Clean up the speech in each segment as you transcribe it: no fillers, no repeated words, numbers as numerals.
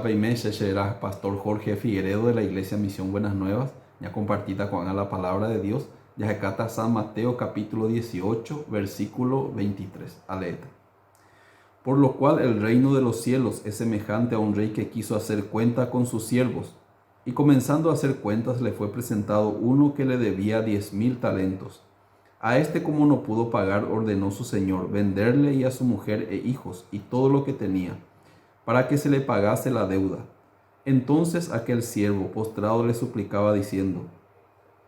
Meses era Pastor Jorge Figueredo de la Iglesia Misión Buenas Nuevas. Ya compartida con la palabra de Dios. Ya se cata San Mateo capítulo 18, versículo 23. Aleta. Por lo cual el reino de los cielos es semejante a un rey que quiso hacer cuenta con sus siervos. Y comenzando a hacer cuentas le fue presentado uno que le debía 10,000 talentos. A este, como no pudo pagar, ordenó su señor venderle y a su mujer e hijos y todo lo que tenía, para que se le pagase la deuda. Entonces aquel siervo postrado le suplicaba diciendo: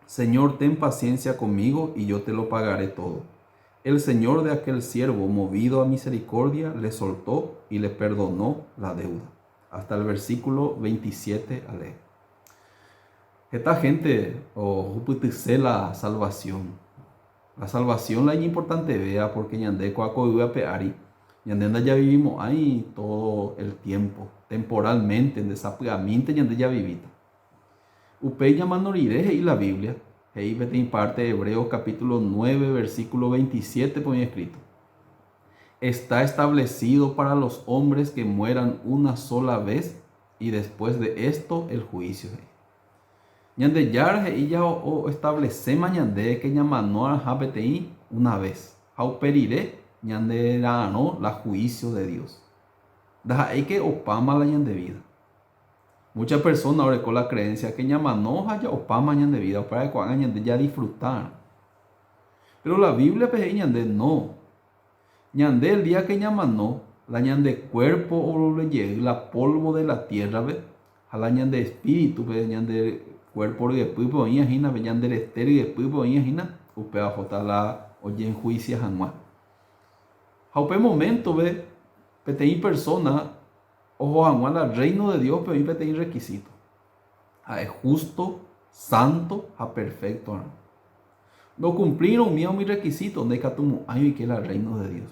Señor, ten paciencia conmigo y yo te lo pagaré todo. El señor de aquel siervo, movido a misericordia, le soltó y le perdonó la deuda. Hasta el versículo 27 ale. Esta gente juputise la salvación. La salvación la es importante, vea, porque ñande cuaco vive a peari. Ñande ya vivimos ahí todo el tiempo, temporalmente, en desapegamiento ñande ya vivita. Upey llamanorireje y la Biblia, ahí vete en parte de Hebreos capítulo 9, versículo 27, pone escrito: está establecido para los hombres que mueran una sola vez y después de esto el juicio. Ñande ya ella o establece mañande que llamanó a HPTI una vez. Hauperire ñande no la juicio de Dios. Deja ahí que opama la ñande vida. Muchas personas ahora con la creencia que llamanó haya opama ñande vida para que hagan ñande ya disfrutar. Pero la Biblia pe ñande no. Ñande el día que llamanó la ñande cuerpo o le llegue la polvo de la tierra ve. A la ñande espíritu pe ñande cuerpo y después por ahí ajina venían del estero y después por ahí ajina upea jota la oye en juicio jamás. Haupe momento ve petei persona ojo jamás la reino de Dios pero ahí petei requisito. Es justo, santo, a perfecto. No cumplieron mío mi requisito de catumo año y que la reino de Dios.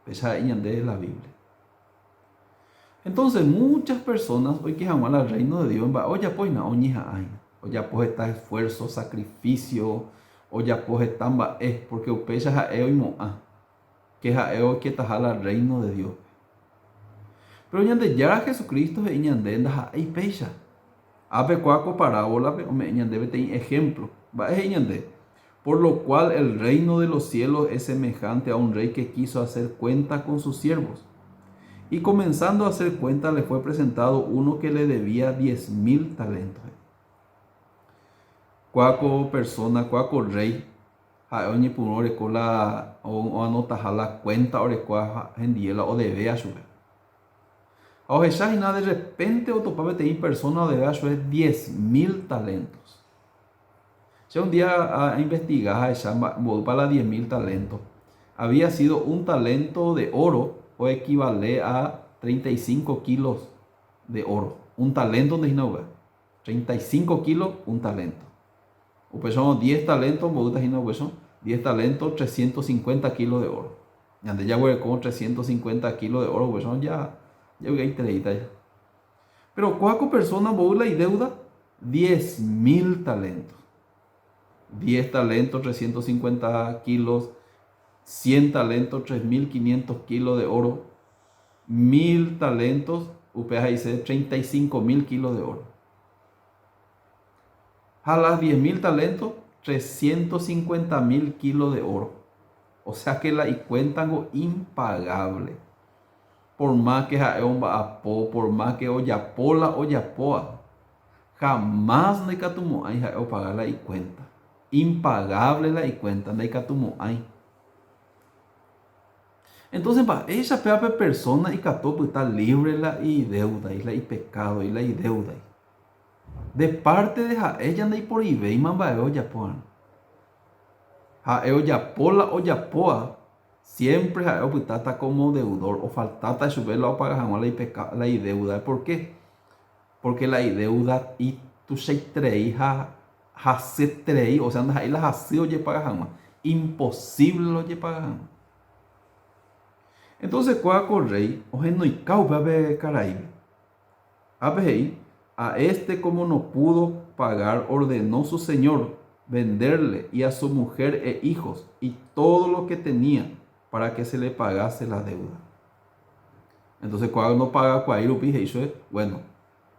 Esa es de la Biblia. Entonces muchas personas hoy que jamás la reino de Dios oye pues na oñija ay. O ya pues está esfuerzo, sacrificio, o ya pues estamba es porque upecha jaeo y moa, que jaeo que tajala el reino de Dios. Pero ñande ya Jesucristo es ñande enda y pecha. Ape cuaco parábola, o me ñande vete ejemplo, va es ñande. Por lo cual el reino de los cielos es semejante a un rey que quiso hacer cuenta con sus siervos. Y comenzando a hacer cuenta le fue presentado uno que le debía 10,000 talentos. Cuaco persona, cuaco rey, oñe punore con la o anota la cuenta ore cuaja hendiela o debe a su. O esa y nada de repente o topabete y persona debe a su es 10,000 talentos. Si un día a investigar esa para 10,000 talentos, había sido un talento de oro o equivale a 35 kilos de oro. Un talento de no 35 kilos, un talento. O pues son 10 talentos, 10 talentos, 350 kilos de oro. Y antes ya voy con 350 kilos de oro, pues son ya voy a ya. Pero ¿cuántas personas voy y deuda? 10,000 talentos. 10 talentos, 350 kilos, 100 talentos, 3,500 kilos de oro, 1,000 talentos, UPA dice 35,000 kilos de oro. A las 10,000 talentos, 350,000 kilos de oro. O sea que la cuentan impagable. Por más que por más que oyapoa, jamás ne catumo hay pagar la cuenta. Impagable la cuenta ne catumo hay. Entonces, para esa persona y catopo está libre la deuda y la pecado y la deuda. De parte de ella no hay por ibei mambaeo yapoan. Jaeo yapola o yapoa. Siempre jaeo putata como deudor o faltata de su vela o paga jamás la deuda. ¿Por qué? Porque la deuda y tu se trei se trei, o sea, ahí la hace oye paga jamás. Imposible lo oye paga jamás. Entonces, ¿cuál rey? Oje no y cau bebe caraíbe. A este, como no pudo pagar, ordenó su señor venderle y a su mujer e hijos y todo lo que tenía para que se le pagase la deuda. Entonces, cuando no paga cuairupi, bueno,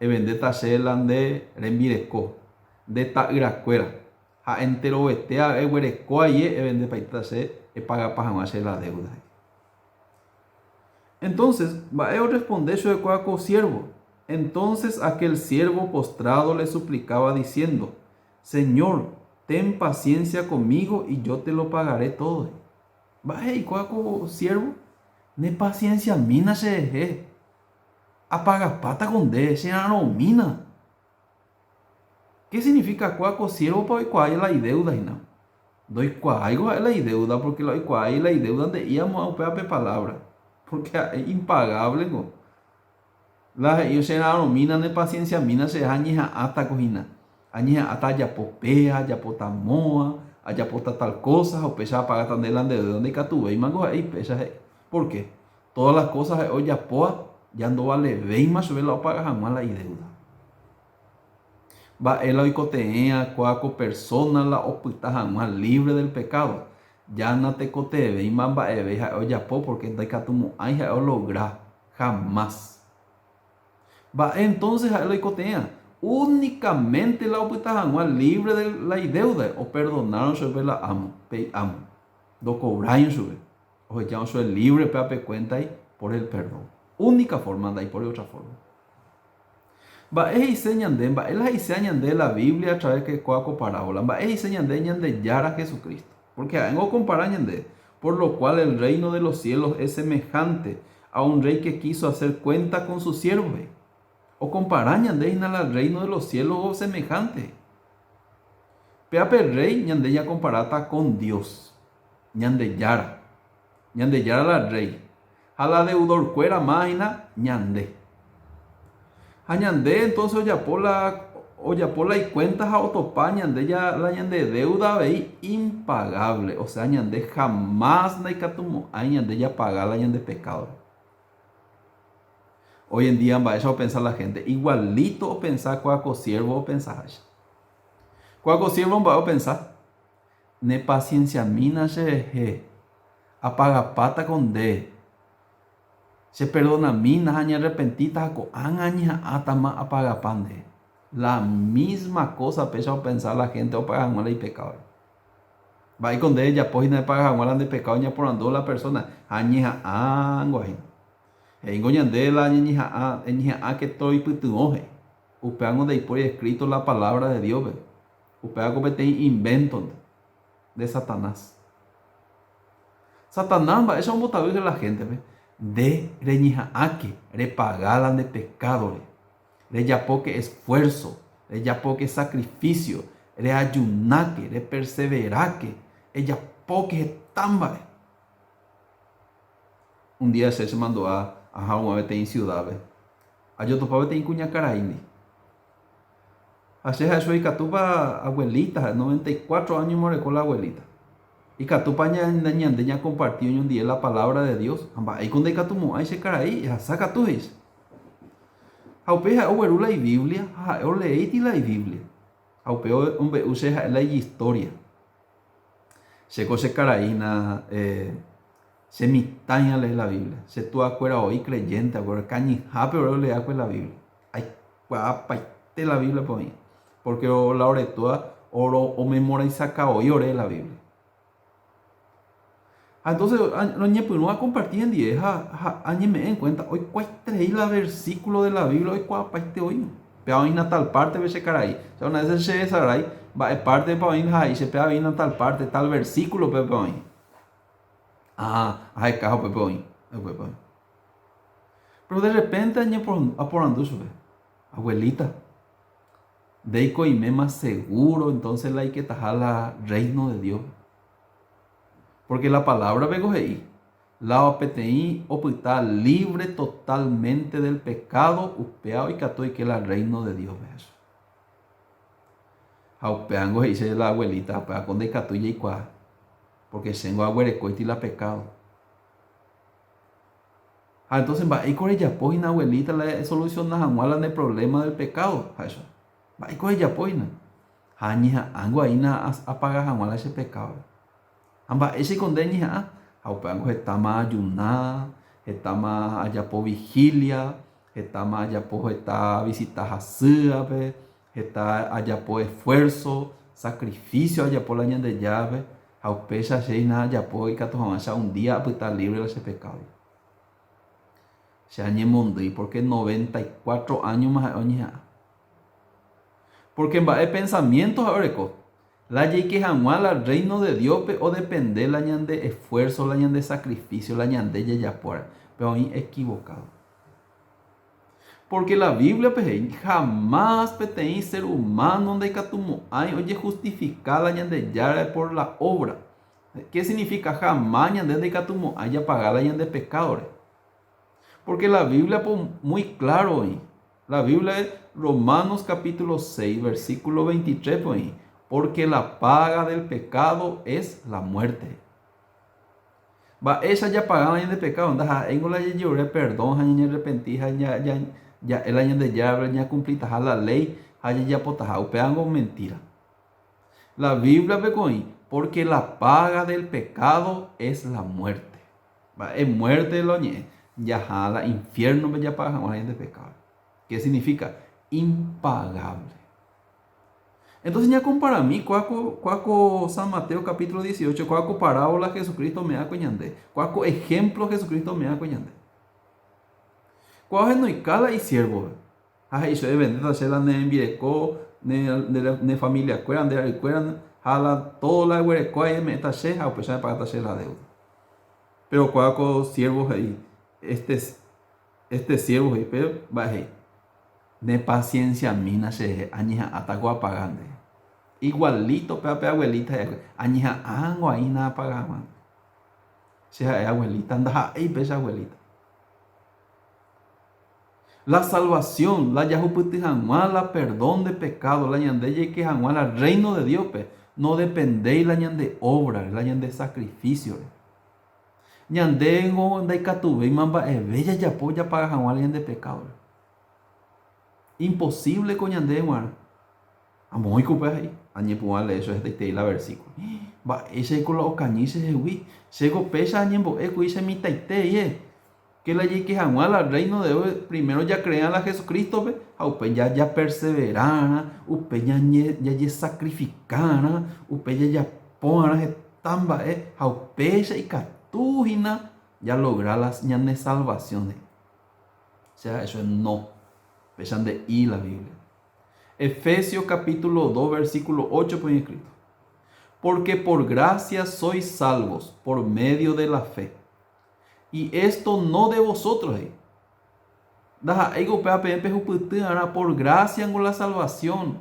vende tachelan de rembireco, de ta iracuera. Ha entero vetea eguereco ahí vende paitase paga pajamache la deuda. Entonces, Baeo responde yo de cuaco siervo. Entonces aquel siervo postrado le suplicaba diciendo: Señor, ten paciencia conmigo y yo te lo pagaré todo. Bae y cuaco siervo, ne paciencia mina se deje. Apaga pata con de, se no mina. ¿Qué significa cuaco siervo para cuál la deuda y no? Doy cuaigo la deuda porque la cuai la deuda de íbamos a upea palabra. Porque es impagable, ¿no? La ellos se denominan de paciencia, mina se añeja hasta cojina. Añeja hasta ya popea, ya potamoa, allá pota tal cosa, o pesa paga tan delante de donde catube y mango ahí pesa. ¿Por qué? Todas las cosas hoy ya poa, ya no vale ve más sobre la paga jamás la deuda. Va el oicotea, cuaco persona la opuesta jamás libre del pecado. Ya no te cote y mamba eveja o ya po porque en catumo hay o logra jamás. Va entonces a lo icotea únicamente la opuesta jamás libre de la deuda o perdonaron sobre la amo do cobraron sobre o ya soy libre para cuenta y por el perdón única forma anda y por otra forma. Va enseñan de la Biblia a través de cuaco parábola va enseñan de Yara Jesucristo. Porque vengo comparan de, por lo cual el reino de los cielos es semejante a un rey que quiso hacer cuenta con su siervo. O comparan de al reino de los cielos o semejante. Peape rey ñande ya comparata con Dios. Ñande yara la rey. A la deudor cuera máquina ñande. A ñande entonces ya por la y cuentas a otopaña de ya la ñande deuda veí impagable. O sea, ñande jamás na ikatumo hay ñande ya pagar la ñande pecado. Hoy en día va a pensar la gente igualito o pensar cuaco siervo o pensar. Cuaco siervo va a pensar ne paciencia mina se apaga pata con de. Se perdona mina aña arrepentita con aña atama apaga pande. La misma cosa pesa a pensar la gente o paga mal y pecado. Va y con de ella pues no paga mal de pecado ya por ando la persona añeja anguaje. En goñande la añeja que estoy putuoje. Upeango de por escrito la palabra de Dios. Upeango te invento de Satanás. Satanás va eso es un botador de la gente de reñija que repagalan de pecado. De yapoque esfuerzo, de yapoque sacrificio, de ayunaque, de perseveraque, de yapoque tamba. Un día se mandó a una vez en ciudad, a yo topaba en Cuñacaraíni. Así es, soy catupa abuelita, 94 años more con la abuelita. Y catupa ña compartió un día la palabra de Dios. Ahí con de catumo, ahí se caraí, saca tú eso. Aupea o la Biblia, o leí la Biblia. Aupea hombre use la historia. Se cose caraína, se mitaña lee la Biblia. Se tú acuerdas hoy creyente, acuerdas cañi, pero le da la Biblia. Ay, te la Biblia por mí. Porque la oretua, o memoriza hoy oré la Biblia. Entonces, no va a compartir en 10, me en cuenta, hoy cuál traí la versículo de la Biblia, hoy cuál parte hoy. Pero en tal parte ve ese caray. O sea, una vez se sarai, va a parte para ir ahí, se pega bien a tal parte, tal versículo pepe hoy. Hay cajo pepe hoy. Pero de repente por andar sube. Abuelita, deico y me más seguro, entonces la hay que tajar la reino de Dios. Porque la palabra begojei, la OPTI, opita libre totalmente del pecado, upeado y cató y que el reino de Dios es. Aupeango dice la abuelita, apea con de catuya y cuá, porque sengo agüerecoiti la pecado. Entonces va y con ella poina abuelita la soluciona jamás el problema del pecado. Va y con ella poina. Aña ango ahí na apaga jamás ese pecado. Amba ese condeña, aupeango está más ayuná, está más allá por vigilia, está más allá pues está visitar a Sýape, está allá por esfuerzo, sacrificio allá por la ñande llave, a pecha llena allá por y catoja un día pues está libre de ese pecado. Se añemondi porque 94 años más oña. Porque en base pensamientos ahora la ley que jamás al reino de Dios o depende la ñande esfuerzo, la ñande sacrificio, la ñande ya por, pero ahí equivocado. Porque la Biblia jamás petei ser humano donde catumo hay oye justificar la ñande ya por la obra. ¿Qué significa jamás ñande de catumo haya pagar la ñande pecadores? Porque la Biblia pues, muy claro hoy. La Biblia es Romanos capítulo 6 versículo 23 pues, porque la paga del pecado es la muerte. Va ella ya pagaba la ñande pecado, anda en la lloré perdón, ya arrepentí, ya el año de ya cumplita la ley, ya potaja, upeango mentira. La Biblia ve con porque la paga del pecado es la muerte. Va es muerte de loñe, ya jala infierno ya paga la gente de pecado. ¿Qué significa? Impagable. Entonces ya compara mí, cuaco San Mateo capítulo 18, cuaco parábola Jesucristo me da coñande, cuaco ejemplo Jesucristo me da coñande. Cuaje no y cala y siervo. Ay, se debe de hacer la envireco, ne familia cueran, de cueran, jala toda la huereco y me tache, a pesar de pagar la deuda. Pero cuaco siervos ahí, este siervo ahí, pero baje, de paciencia mina se añija atacó pagando. Igualito, pepe abuelita, añija ango ahí nada pagama. Sea abuelita, anda ahí, pesa abuelita. La salvación, la yahuputi janual, la perdón de pecado, la ñande que janual, el reino de Dios, no depende la ñande obra, la ñande sacrificio. Ñande en de catube y mamba es bella ya polla para janual ñande pecado. Imposible con ñande guar. Amoy cupe ahí, añepuale eso es de la versículo. Va, ese con los cañices de hui, sego pesa añembo, dice mi taite, que la que jamás al reino de Dios primero ya crean a Jesucristo, upe ya perseverana, upe ya sacrificana, upe ya pona tamba upe y catujina ya logra las ñanes salvaciones. O sea, eso es no. Pesan de y la Biblia. Efesios capítulo 2 versículo 8 pone escrito. Porque por gracia sois salvos por medio de la fe. Y esto no de vosotros. Por gracia en la salvación.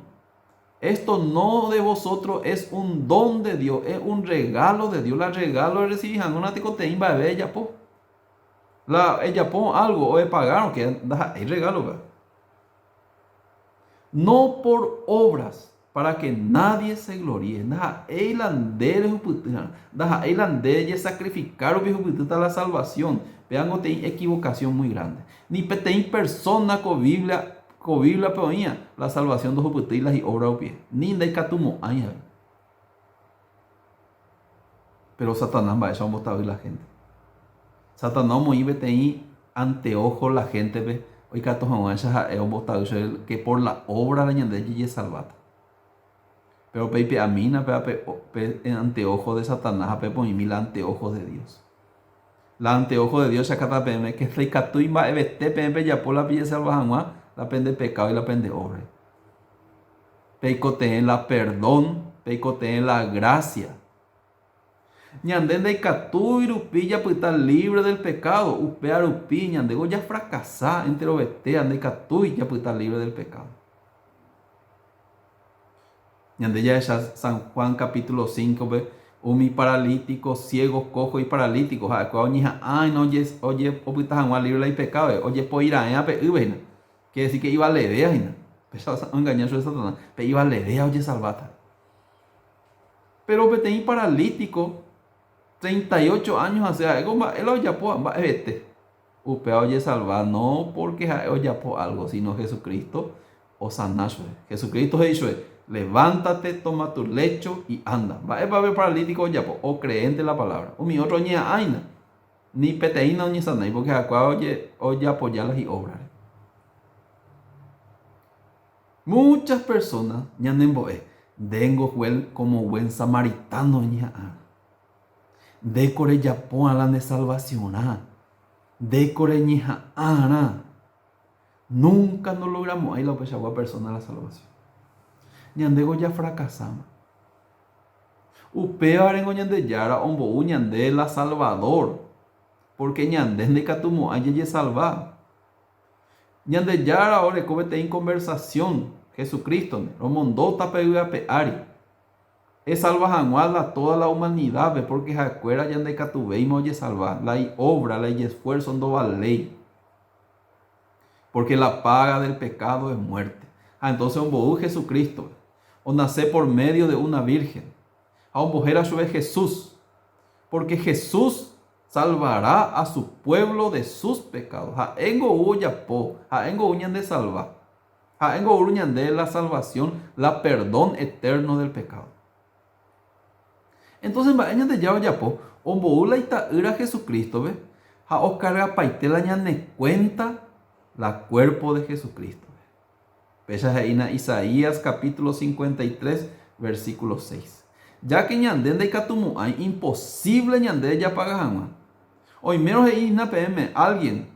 Esto no de vosotros es un don de Dios, es un regalo de Dios. La regalo de recibir una ticoteimba de ella po. Ella pon algo o de pagaron que hay regalo. No por obras para que nadie se gloríe. Sacrificar la salvación. Vean que hay equivocación muy grande. Ni hay persona con Biblia peonía la salvación de los y las obras o pie. Ni de catumo hay. Pero Satanás va a echar un botado y la gente. Satanás muy ve anteojo la gente ve. Hoy que por la obra de ñande y salvata. Pero pepe amina en anteojo de Satanás pepo y mil anteojos de Dios. La anteojo de Dios acá peme que se catuima evete pepe ya por la pilla salvajanua la pende pecado y la pende obra. Peicote en la perdón, peicote en la gracia. Ñande de catu y rupilla pues estar libre del pecado. Upea rupi ñande ya fracasar entero vete ande catu y ya pues estar libre del pecado. Ñande ya San Juan capítulo 5 ve mi paralítico, ciego, cojo y paralítico. Ay no oye opita Juan libre del pecado. Oye po ir a pe quiere decir que iba a la idea y engañar a Satanás. Pero iba a la idea oye salvata. Pero petei paralítico 38 años hace algo, él oye po este. Upea oye salvar no porque oye po algo, sino Jesucristo o sanacho. Jesucristo dicho levántate, toma tu lecho y anda. Va a haber paralítico ya o creente en la palabra. O mi otro ña aina. Ni peteína ni sanay porque acá oye apoyarlas y obrar. Muchas personas ñanemboe dengo como buen samaritano ña de core yapo a la de salvación de core ñija ara. Nunca nos logramos ahí la persona la salvación. Ñandego ya fracasamos. Upeo arengo ñande yara ombo ñande la salvador. Porque ñande de catumo aye salva. Ñande yara ahora cobete en conversación. Jesucristo, romondo tapeuya peari. Es salvajanual a toda la humanidad, porque jacuera ñande catuveimo oye salva. La obra, la esfuerzo no vale. Porque la paga del pecado es muerte. Entonces ombo Jesucristo. O nace por medio de una virgen. A mujer a su vez Jesús, porque Jesús salvará a su pueblo de sus pecados. A engo uyapo, a engo uñan de salvar, a engo uñan de la salvación, la perdón eterno del pecado. Entonces, vayan de yapo, ombo ula ita ira Jesucristo, ve, a oscarga paitela ñane cuenta la cuerpo de Jesucristo. Pesa en Isaías capítulo 53, versículo 6. Ya que ñande de catumu hay imposible ñande ya paga. Hoy menos na PM alguien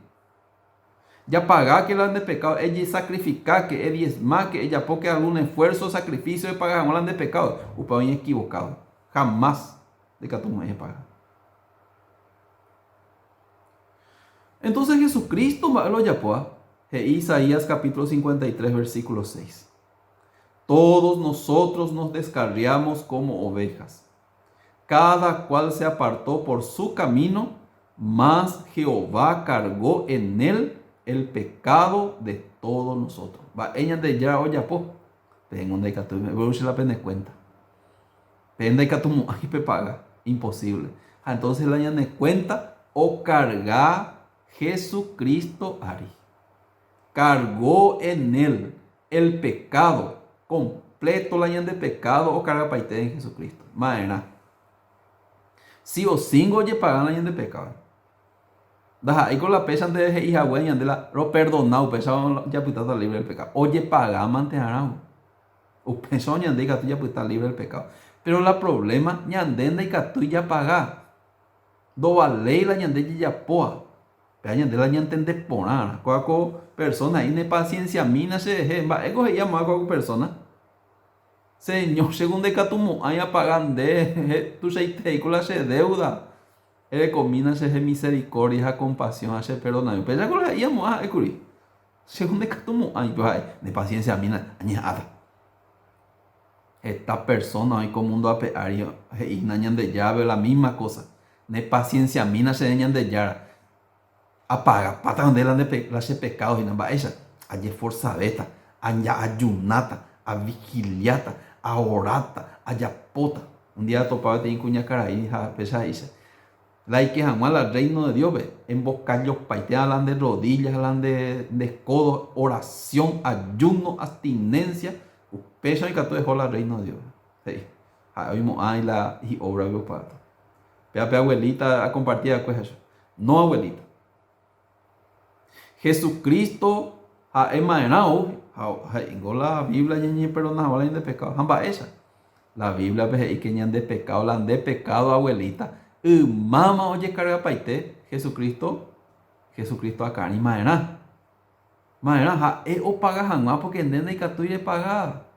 ya paga que la de pecado, ella sacrifica que ella diezma que ella porque algún esfuerzo, sacrificio de pagar la de pecado, upa bien equivocado. Jamás de catumu ella paga. Entonces Jesucristo lo yapó. Isaías capítulo 53 versículo 6. Todos nosotros nos descarriamos como ovejas. Cada cual se apartó por su camino, mas Jehová cargó en él el pecado de todos nosotros. Va, ella de ya oye po. Tengo de catu, me voy a la pena cuenta. Pende catu ahí pe paga, imposible. Entonces la ella de cuenta o carga Jesucristo ari. Cargó en él el pecado completo, la de pecado o carga paite en Jesucristo. Maena. Si o cinco oye pagan la de pecado. Daja ahí con la pesa de hija güey de la ro perdonado pesa ya puta libre del pecado. Oye paga mantenerá. O peso ñande que tú ya puta libre del pecado. Pero la problema ñande que tú ya paga. Do vale la ñande ya poa. De la gente de ponar, cuaco persona y de paciencia mina se deje, va ego se llama cuaco persona. Señor, según de catumo hay apagan de tu se la se deuda. Ele comina se misericordia, a compasión, a se perdona. Pero ya con la íbamos a ecuri. Según de catumo hay de paciencia mina añada. Esta persona hay como mundo apeario y nañan de llave la misma cosa. De paciencia mina se dañan de llave. Apaga, pata de la pecados y nada esa, allí forza beta, allá ayunata, a vigiliata, a orata, allá pota. Un día topaba te cuña cara y pesa esa. La que jamás al reino de Dios ve, en bocallos paitean, hablan de rodillas, hablan de codos, oración, ayuno, abstinencia, pesa y que tú dejó el reino de Dios. Sí. Ahí vimos la y obra de pato. Pea abuelita a compartir con eso. No abuelita. Jesucristo a emaenao la Biblia ñe perdona hablan de pecado hamba esa la Biblia ve que ñan de pecado la de pecado abuelita mama oye carga paite Jesucristo acá ni maena ha o paga jamás porque entiende que tú y pagar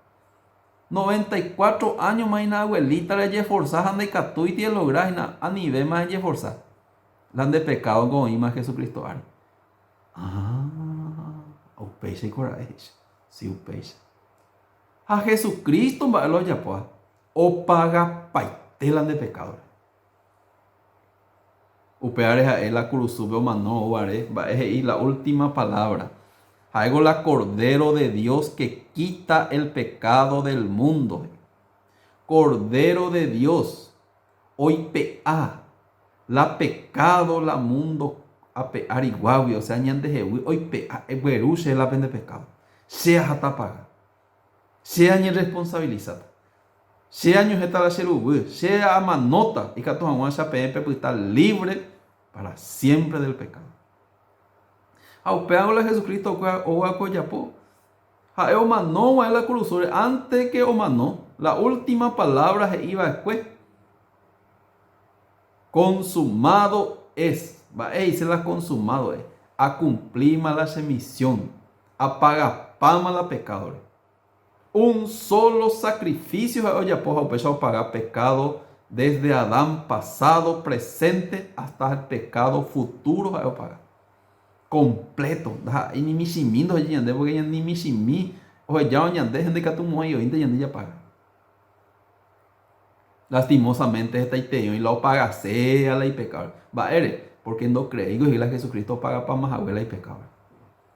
94 años más na abuelita le ye forzar de que tú y te logras a nivel más ye forzar la de pecado con ima Jesucristo ari. O peixe y coraje. Sí, o peixe. A Jesucristo va lo ya pues. O paga paitelan de pecado. O peare a la cruz sube o mano o are. Va a ir la última palabra. Hago la Cordero de Dios que quita el pecado del mundo. Cordero de Dios. Hoy pea. La pecado la mundo. Ariguawi, o sea, ñan de jehui, hoy beruche la pende pecado. Sea hasta paga. Sea ñe responsabilizada. Sea ño jeta la cherubu, sea amanota y que tu jamás esa PMP pues estar libre para siempre del pecado. Au peago la Jesucristo o a coyapo. Jae omanó a la cruz, antes que omanó, la última palabra se iba después. Consumado es. Va, dice la consumado es. A cumplir la remisión. A pagar pama la pecadores. Un solo sacrificio ya puedo empezar a pagar pecado desde Adán pasado, presente, hasta el pecado futuro a pagar. Completo. Y ni mi simindo yande porque ya ni mi simi o ya yande gente que tu mujer y yande ya paga. Lastimosamente esta iteo y lo paga sea la y pecado. Va porque no creo que la Jesucristo paga para más abuela y pecado.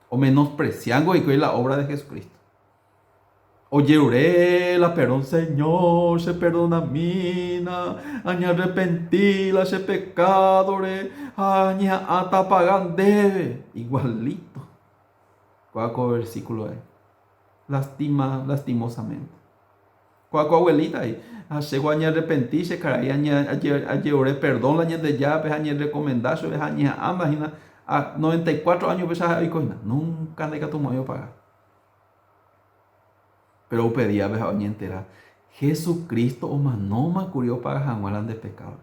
O menospreciando y que es la obra de Jesucristo. Oye, la perdón, Señor, se perdona mina, aña arrepentila ese pecado, aña ata pagan debe. Igualito. ¿Cuál versículo es? Lastimosamente. ¿Cuál abuelita ahí? Llegó aña arrepentirse, caray, aña perdón, la aña de llave, aña recomendarse, aña ambas, a 94 años, pues ahí coina. Nunca de que tu marido pagar. Pero pedía a entera. Jesucristo o manoma curió para jamuelan de pecado.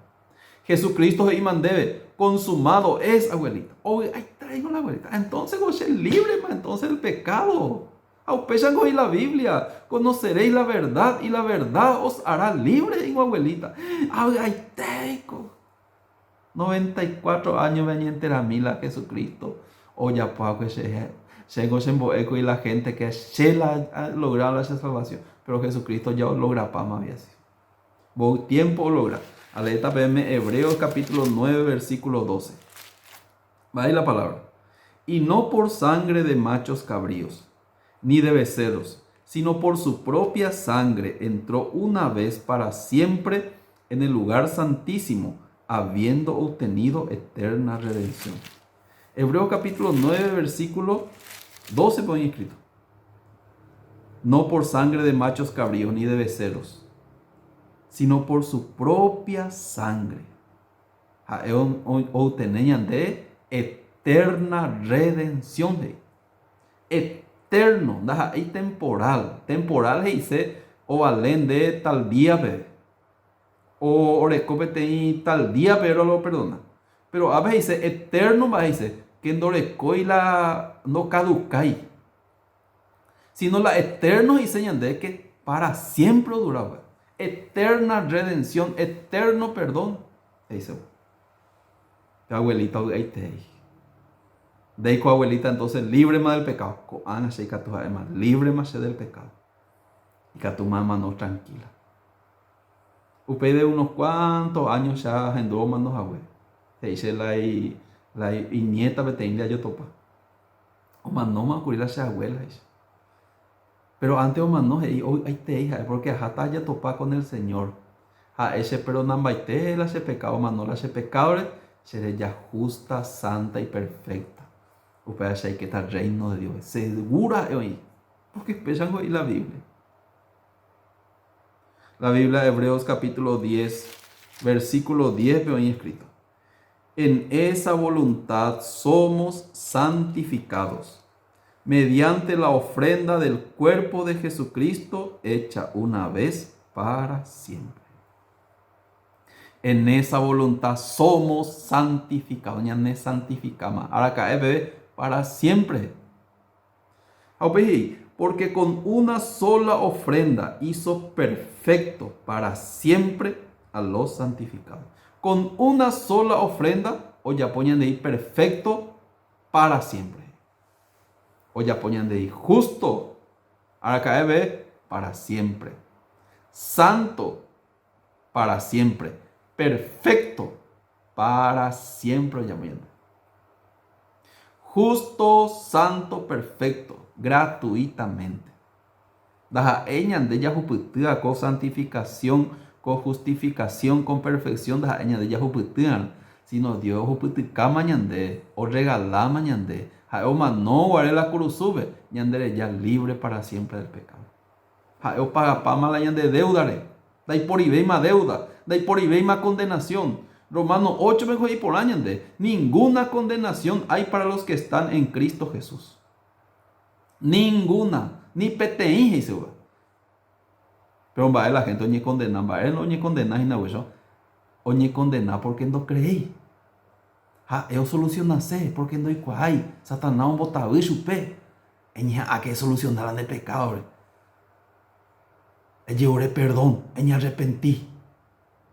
Jesucristo y mandebe consumado es, abuelita. Hoy ahí traigo la abuelita. Entonces goce libre, entonces el pecado. Aupesan hoy la Biblia. Conoceréis la verdad y la verdad os hará libre, digo abuelita. Ay, teico. 94 años venía entera mila Jesucristo. O ya puedo que se eco y la gente que se la ha logrado la salvación. Pero Jesucristo ya logra para más bien. Vos tiempo logra. Aleta PM Hebreos capítulo 9 versículo 12. Va ahí la palabra. Y no por sangre de machos cabríos, ni de becerros, sino por su propia sangre entró una vez para siempre en el lugar santísimo, habiendo obtenido eterna redención. Hebreos capítulo 9 versículo 12 pone escrito. No por sangre de machos cabríos ni de becerros, sino por su propia sangre. Obtenían de eterna redención. Eterno, y temporal. Temporal dice, o valen de tal día, o orecopete y tal día, pero lo perdona. Pero a veces dice eterno, va a decir que no caducai, sino la eterno enseñan de que para siempre duraba. Eterna redención, eterno perdón. Dice, abuelita, ahí te de con abuelita, entonces libre más del pecado. Ana se además libre más del pecado. Y que tu mamá no tranquila. Usted de unos cuantos años ya en dos manos abuelos. Se dice la nieta betendia yo topa. O no me ocurrió la abuela. Pero antes o no, hoy te hija, porque hasta ya topa con el Señor. A ese perdón baite, la ese pecado, no la ese pecado, será ya justa, santa y perfecta. Usted hace que está el reino de Dios. Segura hoy. Porque empiezan hoy la Biblia. La Biblia de Hebreos capítulo 10, versículo 10, veo ahí escrito. En esa voluntad somos santificados, mediante la ofrenda del cuerpo de Jesucristo, hecha una vez para siempre. En esa voluntad somos santificados, ya no santificamos. Ahora cae, bebé, para siempre. Porque con una sola ofrenda hizo perfecto para siempre a los santificados. Con una sola ofrenda, o ya ponían de ahí perfecto para siempre. O ya ponían de ahí justo, ahora cae para siempre. Santo para siempre. Perfecto para siempre, ya ponían. Justo, santo, perfecto, gratuitamente. Daja eñan de yahuputia con santificación, con justificación, con perfección, daja eñan de yahuputia, sino Dios juputica mañande, o regala mañande, jaoma no guare la cruz sube, ñandere ya libre para siempre del pecado. Jaeo paga pama la ñande deudare, dai por ibeima deuda, dai por ibeima condenación. Romanos 8 me y por año de ninguna condenación hay para los que están en Cristo Jesús. Ninguna. Ni peteín, dice, pero va la gente oñe condena, va no oñe condena, y no, oñe condena porque no creí. Eu solucionase porque no hay cuay, Satanás un botado y chupe. Eña a que solucionaran el pecado, lloré perdón, eña arrepentí.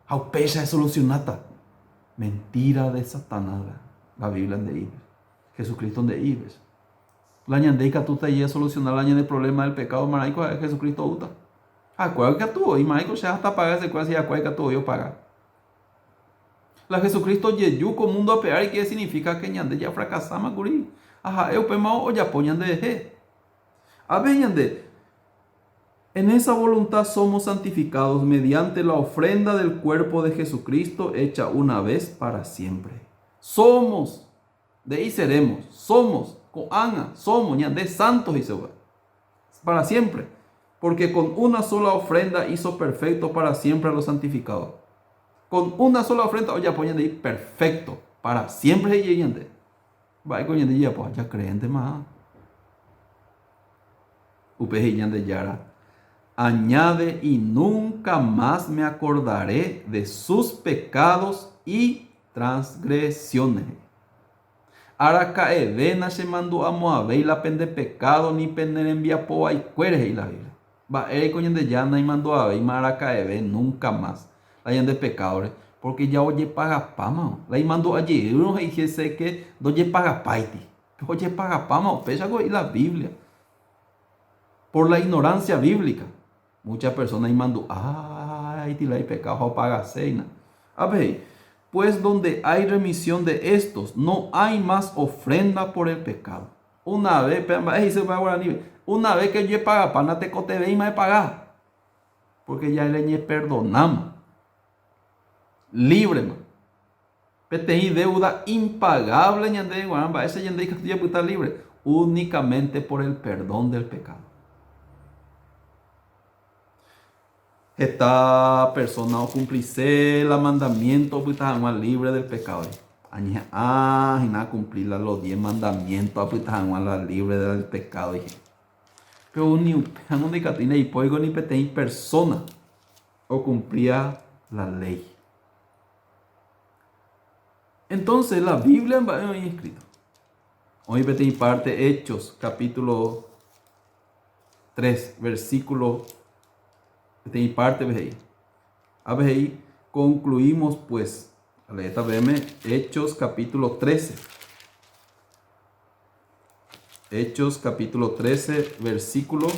How pesa es solucionata. Mentira de Satanás, la Biblia de Ives. Jesucristo de Ives. La ñandeika tú te llevas a solucionar la ñande problema del pecado, maraico, es Jesucristo uta. Acuérdate que tú, y maraico, se hasta pagar ese cuasi, acuérdate que tú yo pagar. La Jesucristo yeyu con mundo a pegar, y qué significa que ñande ya fracasama, guri. Ajá, eu pemao o ya poñan de deje. A ver, ñande. En esa voluntad somos santificados mediante la ofrenda del cuerpo de Jesucristo hecha una vez para siempre. Somos, de ahí seremos, somos, coana, somos, ya de santos y para siempre. Porque con una sola ofrenda hizo perfecto para siempre a los santificados. Con una sola ofrenda, oye, ponen de ahí perfecto, para siempre y yende. Va con yende ya, pues ya creyente más. Upeje yende yara. Añade, y nunca más me acordaré de sus pecados y transgresiones. Aracae vena se mandó a Moabé la pende pecado ni pender envía po y cueres y la Biblia. Va coñen de llana y mandó a ver maracae nunca más. La de pecadores. Porque ya oye paga pama. La y mandó allí uno y dice que doye paga paiti. Oye paga pama o pesa y la Biblia. Por la ignorancia bíblica. Muchas personas y mandó, ay, tila y pecado paga cena. A ver, pues donde hay remisión de estos, no hay más ofrenda por el pecado. Una vez, una vez que yo paga pana te cote ve y me paga. Porque ya le perdonamos. Libre, man. Petei deuda impagable, ñande, guaramba, ese ñande que estoy estar libre. Únicamente por el perdón del pecado. Esta persona o cumplice el mandamiento, pues está más libre del pecado. Y nada cumplir los 10 mandamientos, pues está más libre del pecado. Pero ni un de catina y poigo ni petei persona o cumplía la ley. Entonces la Biblia va escrito. Hoy petei parte Hechos, capítulo 3, versículo. Petei parte veis. A ver, concluimos pues. Esta veme Hechos capítulo 13. Hechos capítulo 13, versículo.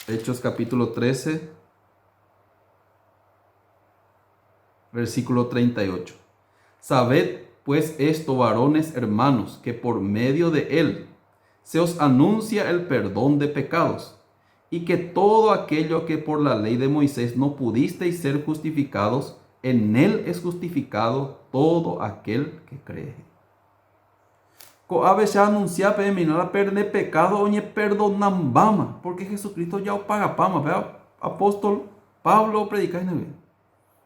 Hechos capítulo 13, versículo 38. Sabed pues esto, varones hermanos, que por medio de él se os anuncia el perdón de pecados, y que todo aquello que por la ley de Moisés no pudisteis ser justificados, en él es justificado todo aquel que cree. A veces anuncia la de pecado oñe perdonambama, porque Jesucristo ya o paga pama, ¿verdad? Apóstol Pablo predica en él.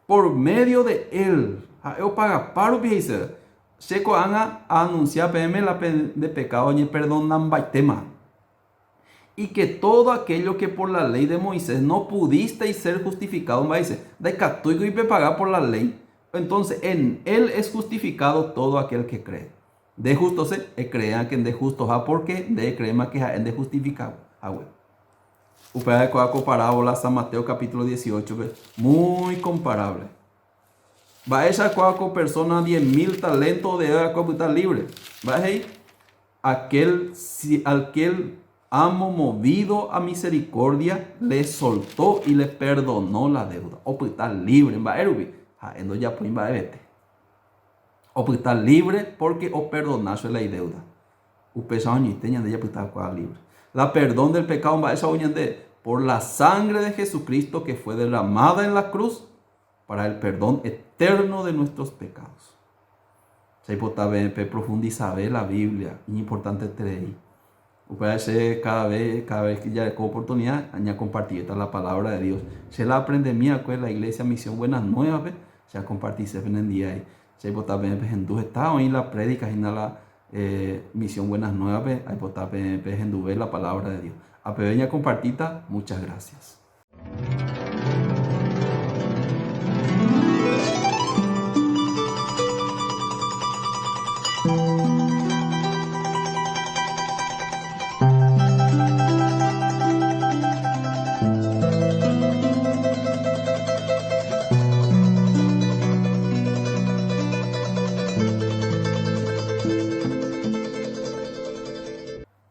Por medio de él, yo paga paro dice. Checo anga anunciar PM la de pecado y perdonan baitema. Y que todo aquello que por la ley de Moisés no pudisteis ser justificado, me dice, de catuigo y pagar por la ley. Entonces en él es justificado todo aquel que cree. De justo se crean que en de justo ha porque de crema que en de justificado. Upea de coaco parábola San Mateo capítulo 18, muy comparable. Va a esa cuaco persona 10.000 talentos de estar libre. Va a aquel amo movido a misericordia le soltó y le perdonó la deuda. O pues estar libre. Va a erubi. Endo ya pues va a vete. O pues estar libre porque o perdonarse la deuda. Upesa oñiteña de ya pues estar libre. La perdón del pecado va a esa oñande por la sangre de Jesucristo que fue derramada en la cruz para el perdón eterno de nuestros pecados. Se puede profundizar la Biblia, es importante tener. Puede cada vez que ya tengo oportunidad, ya compartir la palabra de Dios. Se la aprende mía, pues la iglesia Misión Buenas Nuevas, se la compartir en el día. Si hay potape en tu estado y la prédica y la misión Buenas Nuevas, hay potape en la palabra de Dios. A pequeña compartita, muchas gracias.